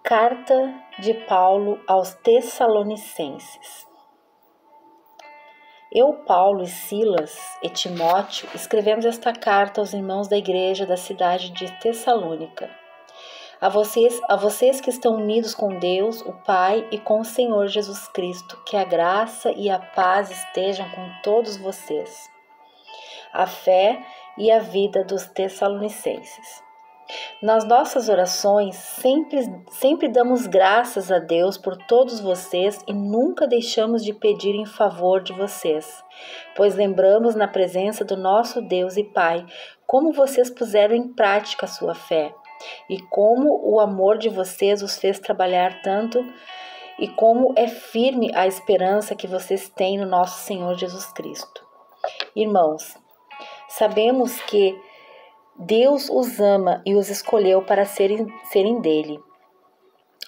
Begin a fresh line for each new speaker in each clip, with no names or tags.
Carta de Paulo aos Tessalonicenses. Eu, Paulo e Silas e Timóteo, escrevemos esta carta aos irmãos da igreja da cidade de Tessalônica. A vocês que estão unidos com Deus, o Pai, e com o Senhor Jesus Cristo, que a graça e a paz estejam com todos vocês. A fé e a vida dos Tessalonicenses. Nas nossas orações, sempre damos graças a Deus por todos vocês e nunca deixamos de pedir em favor de vocês, pois lembramos na presença do nosso Deus e Pai como vocês puseram em prática a sua fé e como o amor de vocês os fez trabalhar tanto e como é firme a esperança que vocês têm no nosso Senhor Jesus Cristo. Irmãos, sabemos que Deus os ama e os escolheu para serem dele,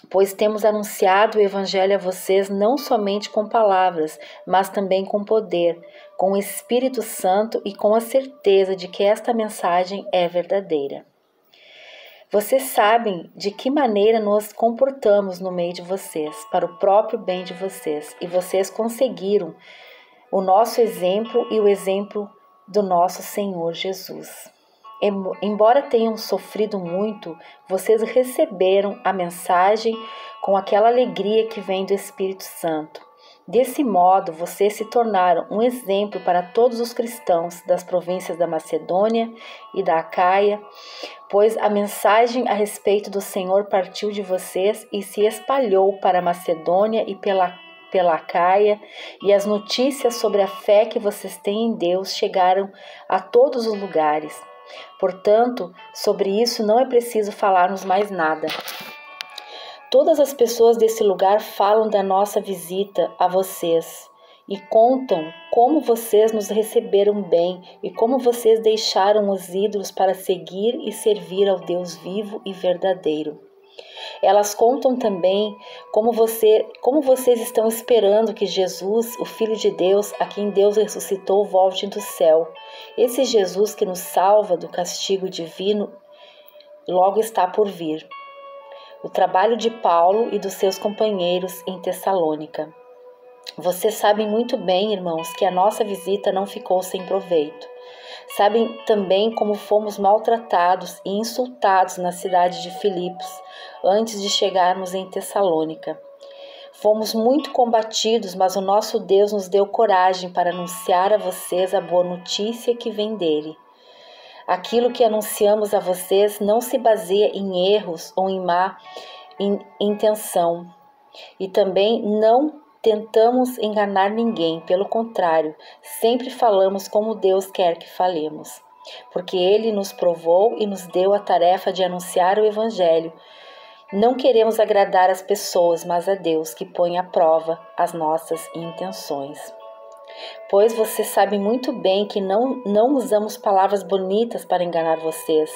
pois temos anunciado o Evangelho a vocês não somente com palavras, mas também com poder, com o Espírito Santo e com a certeza de que esta mensagem é verdadeira. Vocês sabem de que maneira nos comportamos no meio de vocês, para o próprio bem de vocês, e vocês conseguiram o nosso exemplo e o exemplo do nosso Senhor Jesus. Embora tenham sofrido muito, vocês receberam a mensagem com aquela alegria que vem do Espírito Santo. Desse modo, vocês se tornaram um exemplo para todos os cristãos das províncias da Macedônia e da Acaia, pois a mensagem a respeito do Senhor partiu de vocês e se espalhou para a Macedônia e pela Acaia, e as notícias sobre a fé que vocês têm em Deus chegaram a todos os lugares. Portanto, sobre isso não é preciso falarmos mais nada. Todas as pessoas desse lugar falam da nossa visita a vocês e contam como vocês nos receberam bem e como vocês deixaram os ídolos para seguir e servir ao Deus vivo e verdadeiro. Elas contam também como vocês estão esperando que Jesus, o Filho de Deus, a quem Deus ressuscitou, volte do céu. Esse Jesus que nos salva do castigo divino logo está por vir. O trabalho de Paulo e dos seus companheiros em Tessalônica. Vocês sabem muito bem, irmãos, que a nossa visita não ficou sem proveito. Sabem também como fomos maltratados e insultados na cidade de Filipos, antes de chegarmos em Tessalônica. Fomos muito combatidos, mas o nosso Deus nos deu coragem para anunciar a vocês a boa notícia que vem dele. Aquilo que anunciamos a vocês não se baseia em erros ou em má intenção. E também não tentamos enganar ninguém, pelo contrário, sempre falamos como Deus quer que falemos, porque Ele nos provou e nos deu a tarefa de anunciar o Evangelho. Não queremos agradar as pessoas, mas a Deus, que põe à prova as nossas intenções. Pois vocês sabem muito bem que não usamos palavras bonitas para enganar vocês,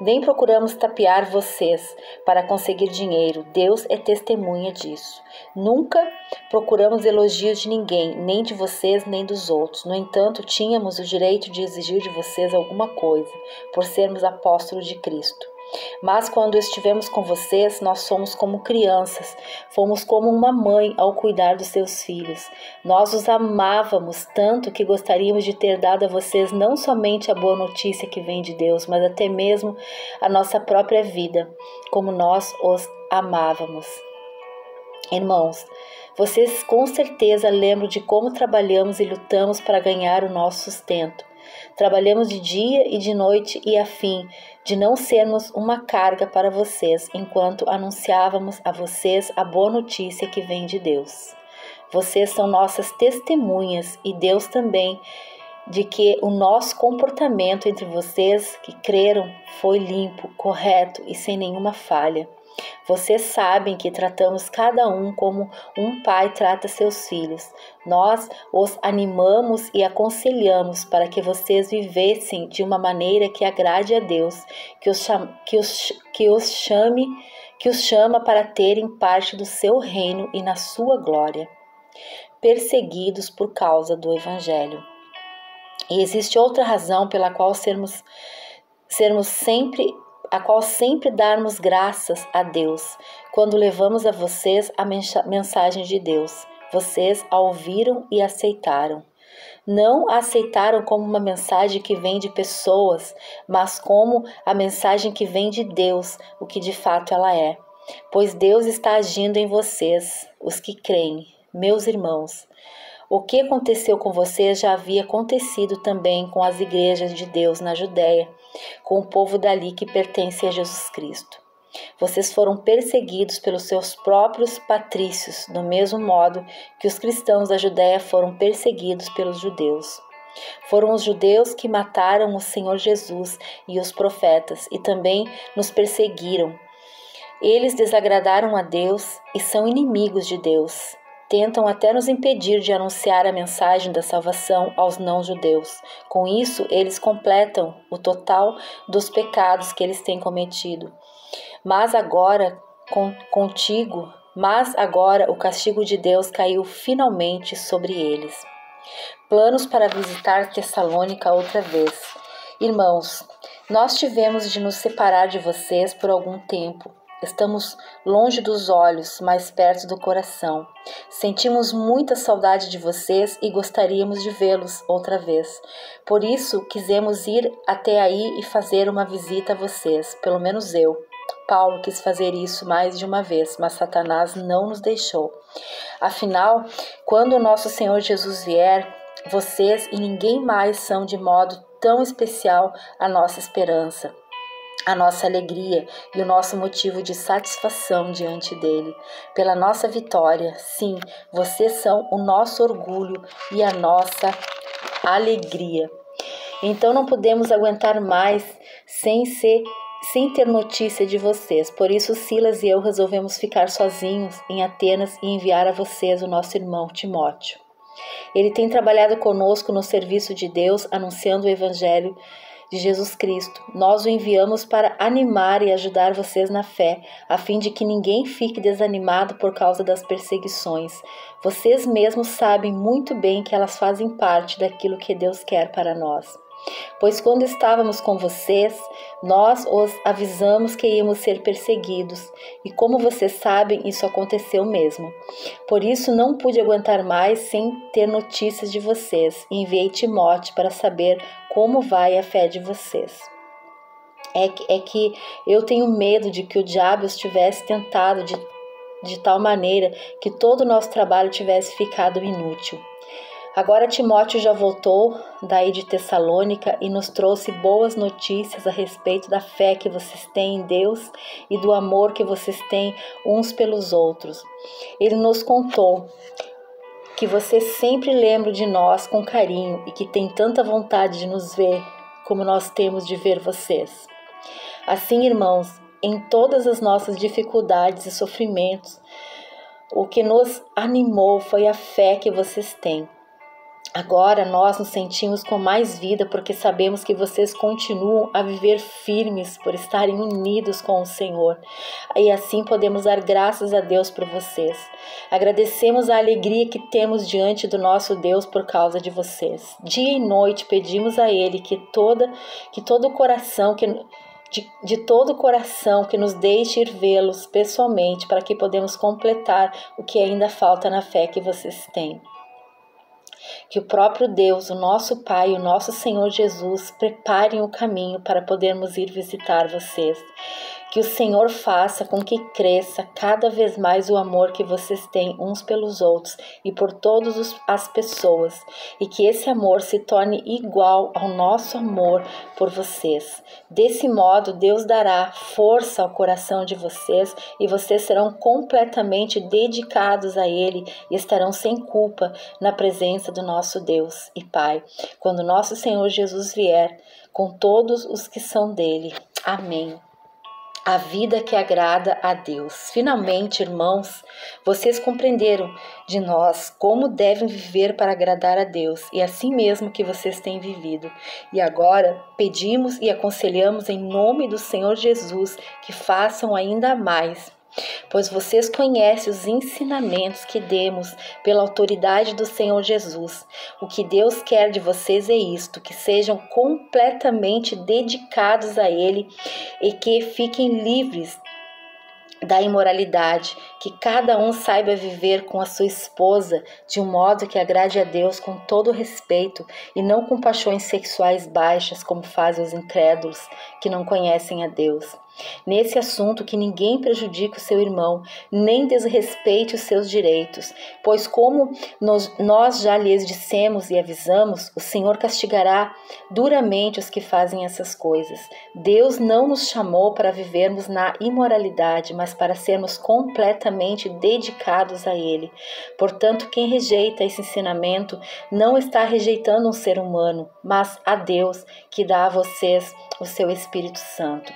nem procuramos tapear vocês para conseguir dinheiro. Deus é testemunha disso. Nunca procuramos elogios de ninguém, nem de vocês, nem dos outros. No entanto, tínhamos o direito de exigir de vocês alguma coisa, por sermos apóstolos de Cristo. Mas quando estivemos com vocês, nós somos como crianças, fomos como uma mãe ao cuidar dos seus filhos. Nós os amávamos tanto que gostaríamos de ter dado a vocês não somente a boa notícia que vem de Deus, mas até mesmo a nossa própria vida, como nós os amávamos. Irmãos, vocês com certeza lembram de como trabalhamos e lutamos para ganhar o nosso sustento. Trabalhamos de dia e de noite e a fim de não sermos uma carga para vocês, enquanto anunciávamos a vocês a boa notícia que vem de Deus. Vocês são nossas testemunhas e Deus também de que o nosso comportamento entre vocês que creram foi limpo, correto e sem nenhuma falha. Vocês sabem que tratamos cada um como um pai trata seus filhos. Nós os animamos e aconselhamos para que vocês vivessem de uma maneira que agrade a Deus, que os chama para terem parte do seu reino e na sua glória, perseguidos por causa do Evangelho. E existe outra razão pela qual sermos sempre a qual sempre darmos graças a Deus, quando levamos a vocês a mensagem de Deus. Vocês a ouviram e aceitaram. Não a aceitaram como uma mensagem que vem de pessoas, mas como a mensagem que vem de Deus, o que de fato ela é. Pois Deus está agindo em vocês, os que creem, meus irmãos. O que aconteceu com vocês já havia acontecido também com as igrejas de Deus na Judéia, com o povo dali que pertence a Jesus Cristo. Vocês foram perseguidos pelos seus próprios patrícios, do mesmo modo que os cristãos da Judéia foram perseguidos pelos judeus. Foram os judeus que mataram o Senhor Jesus e os profetas e também nos perseguiram. Eles desagradaram a Deus e são inimigos de Deus. Tentam até nos impedir de anunciar a mensagem da salvação aos não-judeus. Com isso, eles completam o total dos pecados que eles têm cometido. Mas agora o castigo de Deus caiu finalmente sobre eles. Planos para visitar Tessalônica outra vez. Irmãos, nós tivemos de nos separar de vocês por algum tempo. Estamos longe dos olhos, mais perto do coração. Sentimos muita saudade de vocês e gostaríamos de vê-los outra vez. Por isso, quisemos ir até aí e fazer uma visita a vocês, pelo menos eu. Paulo quis fazer isso mais de uma vez, mas Satanás não nos deixou. Afinal, quando o nosso Senhor Jesus vier, vocês e ninguém mais são de modo tão especial a nossa esperança, a nossa alegria e o nosso motivo de satisfação diante dele. Pela nossa vitória, sim, vocês são o nosso orgulho e a nossa alegria. Então não podemos aguentar mais sem ter notícia de vocês. Por isso Silas e eu resolvemos ficar sozinhos em Atenas e enviar a vocês o nosso irmão Timóteo. Ele tem trabalhado conosco no serviço de Deus, anunciando o Evangelho de Jesus Cristo. Nós o enviamos para animar e ajudar vocês na fé, a fim de que ninguém fique desanimado por causa das perseguições. Vocês mesmos sabem muito bem que elas fazem parte daquilo que Deus quer para nós. Pois quando estávamos com vocês, nós os avisamos que íamos ser perseguidos, e como vocês sabem, isso aconteceu mesmo. Por isso não pude aguentar mais sem ter notícias de vocês, e enviei Timóteo para saber como vai a fé de vocês. É que eu tenho medo de que o diabo os tivesse tentado de tal maneira que todo o nosso trabalho tivesse ficado inútil. Agora Timóteo já voltou daí de Tessalônica e nos trouxe boas notícias a respeito da fé que vocês têm em Deus e do amor que vocês têm uns pelos outros. Ele nos contou que vocês sempre lembram de nós com carinho e que têm tanta vontade de nos ver como nós temos de ver vocês. Assim, irmãos, em todas as nossas dificuldades e sofrimentos, o que nos animou foi a fé que vocês têm. Agora nós nos sentimos com mais vida porque sabemos que vocês continuam a viver firmes por estarem unidos com o Senhor. E assim podemos dar graças a Deus por vocês. Agradecemos a alegria que temos diante do nosso Deus por causa de vocês. Dia e noite pedimos a Ele de todo o coração que nos deixe ir vê-los pessoalmente para que podemos completar o que ainda falta na fé que vocês têm. Que o próprio Deus, o nosso Pai e o nosso Senhor Jesus preparem o caminho para podermos ir visitar vocês. Que o Senhor faça com que cresça cada vez mais o amor que vocês têm uns pelos outros e por todas as pessoas, e que esse amor se torne igual ao nosso amor por vocês. Desse modo, Deus dará força ao coração de vocês e vocês serão completamente dedicados a Ele e estarão sem culpa na presença do nosso Deus e Pai, quando nosso Senhor Jesus vier com todos os que são dele. Amém. A vida que agrada a Deus. Finalmente, irmãos, vocês compreenderam de nós como devem viver para agradar a Deus, e assim mesmo que vocês têm vivido. E agora pedimos e aconselhamos em nome do Senhor Jesus que façam ainda mais. pois vocês conhecem os ensinamentos que demos pela autoridade do Senhor Jesus. O que Deus quer de vocês é isto, que sejam completamente dedicados a Ele e que fiquem livres da imoralidade, que cada um saiba viver com a sua esposa de um modo que agrade a Deus com todo respeito e não com paixões sexuais baixas, como fazem os incrédulos que não conhecem a Deus. Nesse assunto, que ninguém prejudique o seu irmão, nem desrespeite os seus direitos, pois como nós já lhes dissemos e avisamos, o Senhor castigará duramente os que fazem essas coisas. Deus não nos chamou para vivermos na imoralidade, mas para sermos completamente dedicados a Ele. Portanto, quem rejeita esse ensinamento não está rejeitando um ser humano, mas a Deus, que dá a vocês o seu Espírito Santo.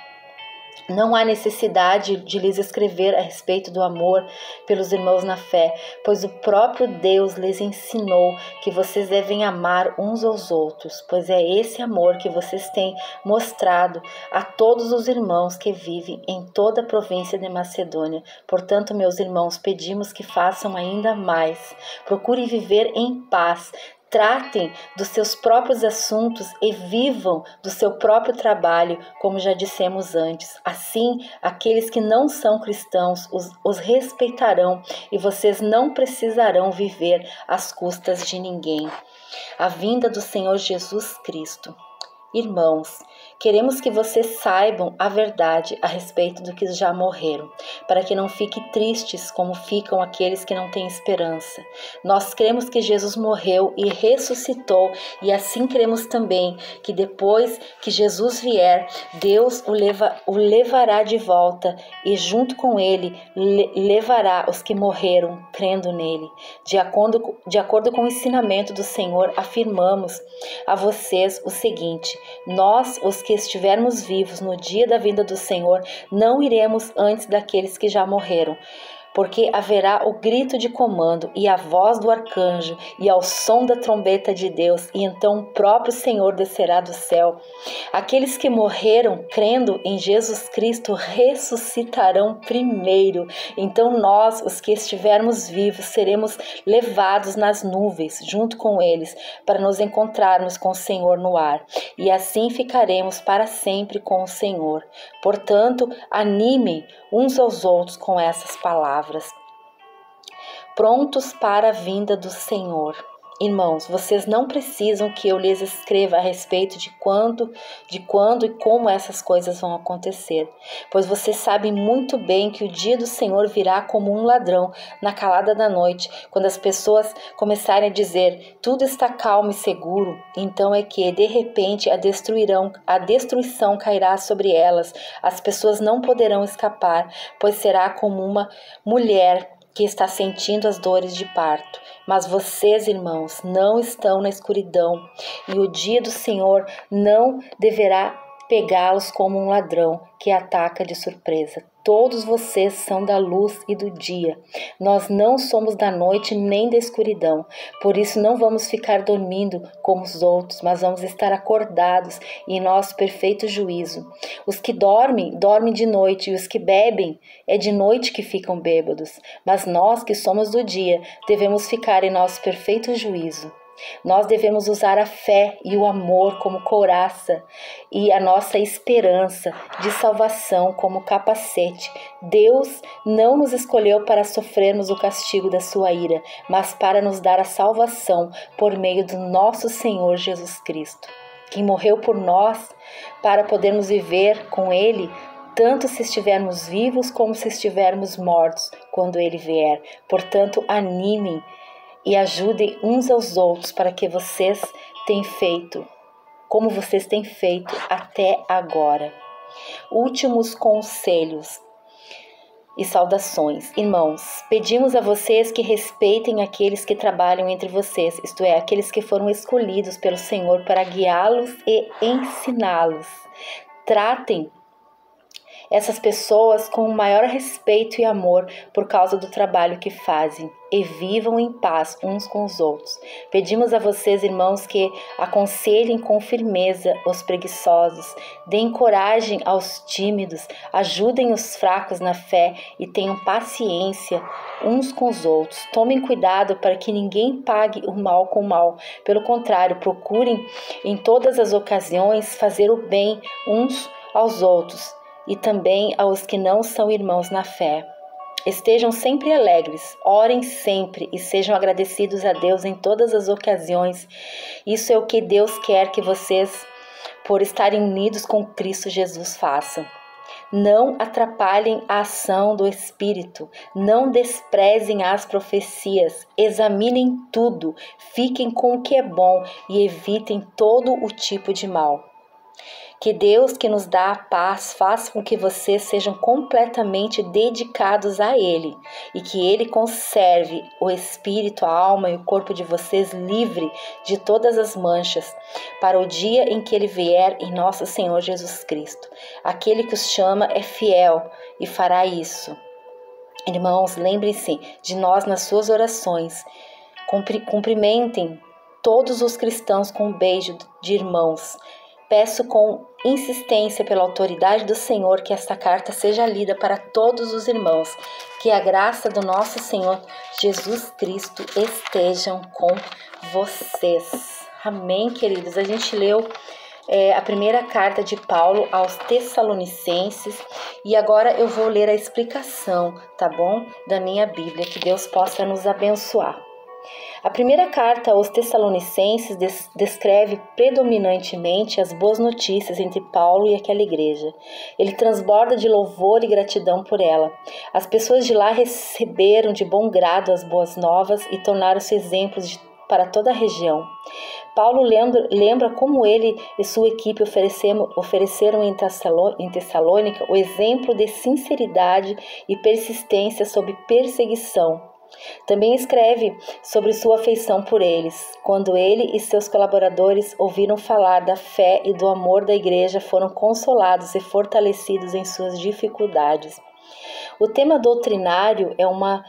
Não há necessidade de lhes escrever a respeito do amor pelos irmãos na fé, pois o próprio Deus lhes ensinou que vocês devem amar uns aos outros, pois é esse amor que vocês têm mostrado a todos os irmãos que vivem em toda a província de Macedônia. Portanto, meus irmãos, pedimos que façam ainda mais. Procurem viver em paz. Tratem dos seus próprios assuntos e vivam do seu próprio trabalho, como já dissemos antes. Assim, aqueles que não são cristãos os respeitarão e vocês não precisarão viver às custas de ninguém. A vinda do Senhor Jesus Cristo. Irmãos, queremos que vocês saibam a verdade a respeito do que já morreram, para que não fiquem tristes como ficam aqueles que não têm esperança. Nós cremos que Jesus morreu e ressuscitou, e assim cremos também que depois que Jesus vier, Deus o levará de volta e junto com ele levará os que morreram crendo nele. De acordo com o ensinamento do Senhor, afirmamos a vocês o seguinte: nós, os que estivermos vivos no dia da vinda do Senhor, não iremos antes daqueles que já morreram, porque haverá o grito de comando e a voz do arcanjo e ao som da trombeta de Deus, e então o próprio Senhor descerá do céu. Aqueles que morreram crendo em Jesus Cristo ressuscitarão primeiro. Então nós, os que estivermos vivos, seremos levados nas nuvens junto com eles para nos encontrarmos com o Senhor no ar, e assim ficaremos para sempre com o Senhor. Portanto, animem uns aos outros com essas palavras. Prontos para a vinda do Senhor. Irmãos, vocês não precisam que eu lhes escreva a respeito de quando e como essas coisas vão acontecer, pois vocês sabem muito bem que o dia do Senhor virá como um ladrão na calada da noite, quando as pessoas começarem a dizer tudo está calmo e seguro. Então é que de repente a destruição cairá sobre elas. As pessoas não poderão escapar, pois será como uma mulher que está sentindo as dores de parto. Mas vocês, irmãos, não estão na escuridão, e o dia do Senhor não deverá pegá-los como um ladrão que ataca de surpresa. Todos vocês são da luz e do dia. Nós não somos da noite nem da escuridão. Por isso não vamos ficar dormindo como os outros, mas vamos estar acordados em nosso perfeito juízo. Os que dormem, dormem de noite, e os que bebem, é de noite que ficam bêbados. Mas nós que somos do dia, devemos ficar em nosso perfeito juízo. Nós devemos usar a fé e o amor como couraça e a nossa esperança de salvação como capacete. Deus não nos escolheu para sofrermos o castigo da sua ira, mas para nos dar a salvação por meio do nosso Senhor Jesus Cristo, que morreu por nós para podermos viver com Ele, tanto se estivermos vivos como se estivermos mortos quando Ele vier. Portanto, animem e ajudem uns aos outros para que vocês tenham feito, como vocês têm feito até agora. Últimos conselhos e saudações. Irmãos, pedimos a vocês que respeitem aqueles que trabalham entre vocês, isto é, aqueles que foram escolhidos pelo Senhor para guiá-los e ensiná-los. Tratem essas pessoas com o maior respeito e amor por causa do trabalho que fazem e vivam em paz uns com os outros. Pedimos a vocês, irmãos, que aconselhem com firmeza os preguiçosos, deem coragem aos tímidos, ajudem os fracos na fé e tenham paciência uns com os outros. Tomem cuidado para que ninguém pague o mal com o mal. Pelo contrário, procurem em todas as ocasiões fazer o bem uns aos outros e também aos que não são irmãos na fé. Estejam sempre alegres, orem sempre e sejam agradecidos a Deus em todas as ocasiões. Isso é o que Deus quer que vocês, por estarem unidos com Cristo Jesus, façam. Não atrapalhem a ação do Espírito, não desprezem as profecias, examinem tudo, fiquem com o que é bom e evitem todo o tipo de mal. Que Deus, que nos dá a paz, faça com que vocês sejam completamente dedicados a Ele e que Ele conserve o espírito, a alma e o corpo de vocês livre de todas as manchas para o dia em que Ele vier em nosso Senhor Jesus Cristo. Aquele que os chama é fiel e fará isso. Irmãos, lembrem-se de nós nas suas orações. Cumprimentem todos os cristãos com um beijo de irmãos. Peço com insistência pela autoridade do Senhor que esta carta seja lida para todos os irmãos. Que a graça do nosso Senhor Jesus Cristo estejam com vocês. Amém, queridos? A gente leu a primeira carta de Paulo aos Tessalonicenses e agora eu vou ler a explicação, tá bom? Da minha Bíblia. Que Deus possa nos abençoar. A primeira carta aos Tessalonicenses descreve predominantemente as boas notícias entre Paulo e aquela igreja. Ele transborda de louvor e gratidão por ela. As pessoas de lá receberam de bom grado as boas novas e tornaram-se exemplos para toda a região. Paulo lembra como ele e sua equipe ofereceram em Tessalônica o exemplo de sinceridade e persistência sob perseguição. Também escreve sobre sua afeição por eles. Quando ele e seus colaboradores ouviram falar da fé e do amor da igreja, foram consolados e fortalecidos em suas dificuldades. O tema doutrinário é uma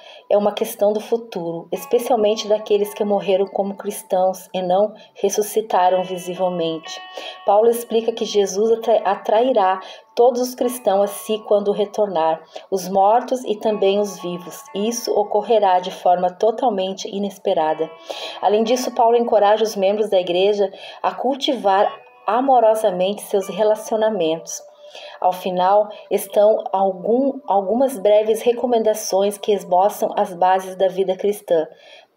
questão do futuro, especialmente daqueles que morreram como cristãos e não ressuscitaram visivelmente. Paulo explica que Jesus atrairá todos os cristãos a si quando retornar, os mortos e também os vivos. Isso ocorrerá de forma totalmente inesperada. Além disso, Paulo encoraja os membros da igreja a cultivar amorosamente seus relacionamentos. Ao final, estão algumas breves recomendações que esboçam as bases da vida cristã.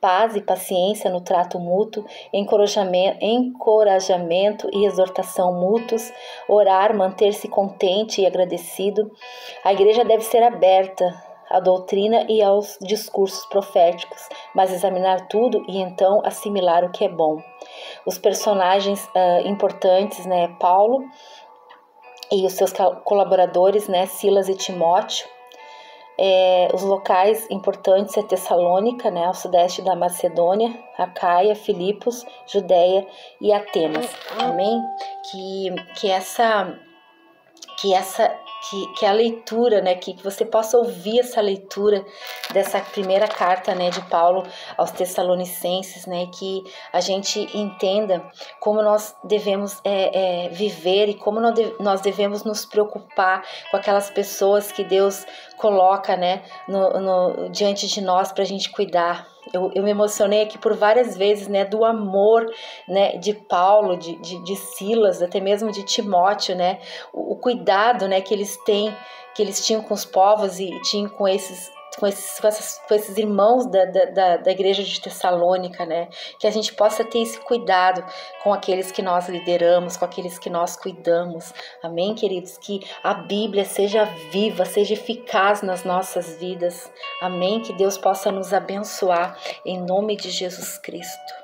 Paz e paciência no trato mútuo, encorajamento e exortação mútuos, orar, manter-se contente e agradecido. A igreja deve ser aberta à doutrina e aos discursos proféticos, mas examinar tudo e então assimilar o que é bom. Os personagens importantes, Paulo e os seus colaboradores, Silas e Timóteo. Os locais importantes é Tessalônica, ao sudeste da Macedônia, Acaia, Filipos, Judeia e Atenas. Amém? Que a leitura, que você possa ouvir essa leitura dessa primeira carta, de Paulo aos Tessalonicenses, que a gente entenda como nós devemos viver e como nós devemos nos preocupar com aquelas pessoas que Deus coloca, diante de nós para a gente cuidar. Eu me emocionei aqui por várias vezes, do amor, de Paulo, de Silas, até mesmo de Timóteo, o cuidado, que eles tinham com os povos e tinham com esses irmãos da igreja de Tessalônica, que a gente possa ter esse cuidado com aqueles que nós lideramos, com aqueles que nós cuidamos. Amém, queridos? Que a Bíblia seja viva, seja eficaz nas nossas vidas. Amém? Que Deus possa nos abençoar em nome de Jesus Cristo.